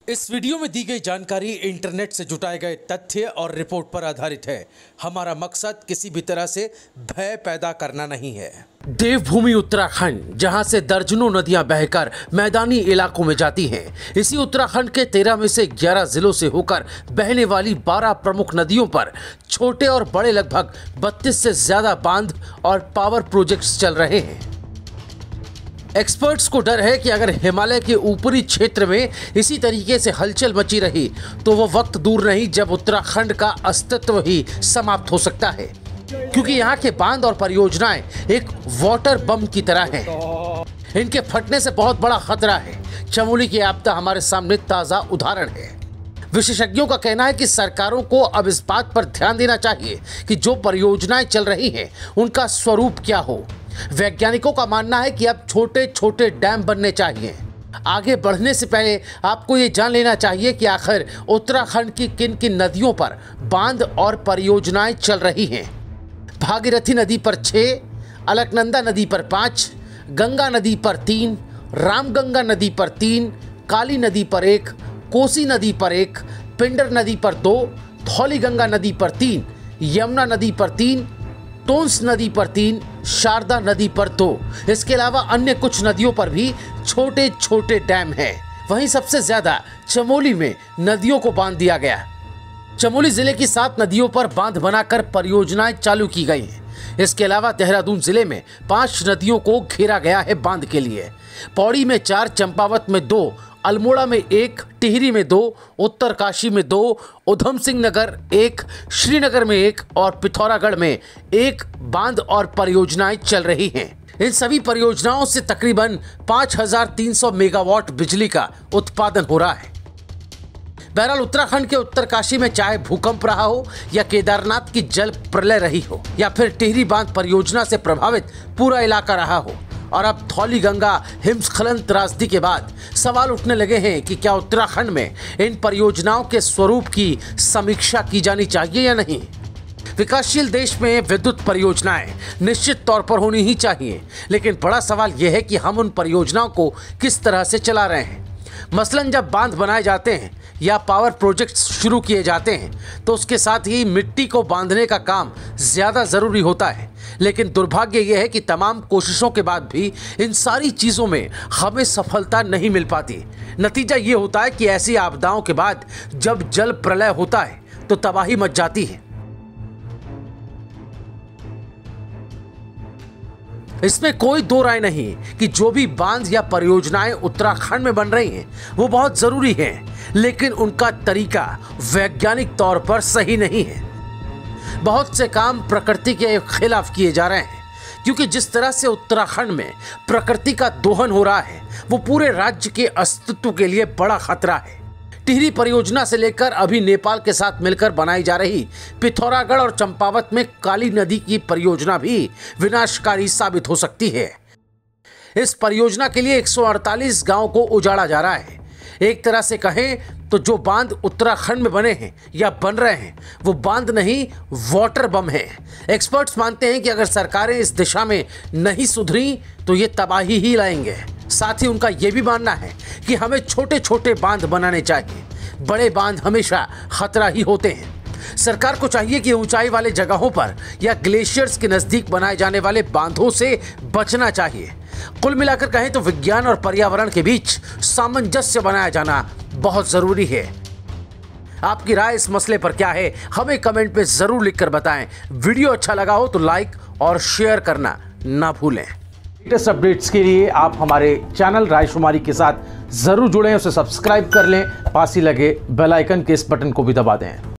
इस वीडियो में दी गई जानकारी इंटरनेट से जुटाए गए तथ्य और रिपोर्ट पर आधारित है। हमारा मकसद किसी भी तरह से भय पैदा करना नहीं है। देवभूमि उत्तराखंड, जहां से दर्जनों नदियां बहकर मैदानी इलाकों में जाती हैं। इसी उत्तराखंड के 13 में से 11 जिलों से होकर बहने वाली 12 प्रमुख नदियों पर छोटे और बड़े लगभग 32 से ज्यादा बांध और पावर प्रोजेक्ट्स चल रहे हैं। एक्सपर्ट्स को डर है कि अगर हिमालय के ऊपरी क्षेत्र में इसी तरीके से हलचल मची रही तो वो वक्त दूर नहीं जब उत्तराखंड का अस्तित्व ही समाप्त हो सकता है, क्योंकि यहाँ के बांध और परियोजनाएं एक वाटर बम की तरह हैं। इनके फटने से बहुत बड़ा खतरा है। चमोली की आपदा हमारे सामने ताजा उदाहरण है। विशेषज्ञों का कहना है कि सरकारों को अब इस बात पर ध्यान देना चाहिए कि जो परियोजनाएं चल रही हैं उनका स्वरूप क्या हो। वैज्ञानिकों का मानना है कि अब छोटे छोटे डैम बनने चाहिए। आगे बढ़ने से पहले आपको ये जान लेना चाहिए कि आखिर उत्तराखंड की किन किन नदियों पर बांध और परियोजनाएं चल रही हैं। भागीरथी नदी पर 6, अलकनंदा नदी पर 5, गंगा नदी पर 3, रामगंगा नदी पर 3, काली नदी पर 1, कोसी नदी पर 1, पिंडर नदी पर 2, धौलीगंगा नदी पर 3, यमुना नदी पर 3, टोंस नदी पर 3, शारदा नदी पर 2। इसके अलावा अन्य कुछ नदियों पर भी छोटे छोटे डैम हैं। वहीं सबसे ज्यादा चमोली में नदियों को बांध दिया गया। चमोली जिले की 7 नदियों पर बांध बनाकर परियोजनाएं चालू की गई हैं। इसके अलावा देहरादून जिले में 5 नदियों को घेरा गया है बांध के लिए। पौड़ी में 4, चंपावत में 2, अल्मोड़ा में 1, टिहरी में 2, उत्तरकाशी में 2, उधम सिंह नगर 1, श्रीनगर में 1 और पिथौरागढ़ में 1 बांध और परियोजनाएं चल रही हैं। इन सभी परियोजनाओं से तकरीबन 5300 मेगावाट बिजली का उत्पादन हो रहा है। बहरहाल उत्तराखंड के उत्तरकाशी में चाहे भूकंप रहा हो या केदारनाथ की जल प्रलय रही हो या फिर टिहरी बांध परियोजना से प्रभावित पूरा इलाका रहा हो, और अब धौलीगंगा हिमस्खलन त्रासदी के बाद सवाल उठने लगे हैं कि क्या उत्तराखंड में इन परियोजनाओं के स्वरूप की समीक्षा की जानी चाहिए या नहीं। विकासशील देश में विद्युत परियोजनाएं निश्चित तौर पर होनी ही चाहिए, लेकिन बड़ा सवाल यह है कि हम उन परियोजनाओं को किस तरह से चला रहे हैं। मसलन जब बांध बनाए जाते हैं या पावर प्रोजेक्ट्स शुरू किए जाते हैं तो उसके साथ ही मिट्टी को बांधने का काम ज़्यादा ज़रूरी होता है। लेकिन दुर्भाग्य यह है कि तमाम कोशिशों के बाद भी इन सारी चीज़ों में हमें सफलता नहीं मिल पाती। नतीजा ये होता है कि ऐसी आपदाओं के बाद जब जल प्रलय होता है तो तबाही मच जाती है। इसमें कोई दो राय नहीं कि जो भी बांध या परियोजनाएं उत्तराखंड में बन रही हैं वो बहुत जरूरी हैं, लेकिन उनका तरीका वैज्ञानिक तौर पर सही नहीं है। बहुत से काम प्रकृति के खिलाफ किए जा रहे हैं, क्योंकि जिस तरह से उत्तराखंड में प्रकृति का दोहन हो रहा है वो पूरे राज्य के अस्तित्व के लिए बड़ा खतरा है। टिहरी परियोजना से लेकर अभी नेपाल के साथ मिलकर बनाई जा रही पिथौरागढ़ और चंपावत में काली नदी की परियोजना भी विनाशकारी साबित हो सकती है। इस परियोजना के लिए 148 गांव को उजाड़ा जा रहा है। एक तरह से कहें तो जो बांध उत्तराखंड में बने हैं या बन रहे हैं वो बांध नहीं, वाटर बम है। एक्सपर्ट्स मानते हैं कि अगर सरकारें इस दिशा में नहीं सुधरी तो ये तबाही ही लाएंगे। साथ ही उनका यह भी मानना है कि हमें छोटे छोटे बांध बनाने चाहिए। बड़े बांध हमेशा खतरा ही होते हैं। सरकार को चाहिए कि ऊंचाई वाले जगहों पर या ग्लेशियर्स के नजदीक बनाए जाने वाले बांधों से बचना चाहिए। कुल मिलाकर कहें तो विज्ञान और पर्यावरण के बीच सामंजस्य बनाया जाना बहुत जरूरी है। आपकी राय इस मसले पर क्या है हमें कमेंट में जरूर लिखकर बताएं। वीडियो अच्छा लगा हो तो लाइक और शेयर करना ना भूलें। लेटेस्ट अपडेट्स के लिए आप हमारे चैनल रायशुमारी के साथ जरूर जुड़ें, उसे सब्सक्राइब कर लें, पास ही लगे बेल आइकन के इस बटन को भी दबा दें।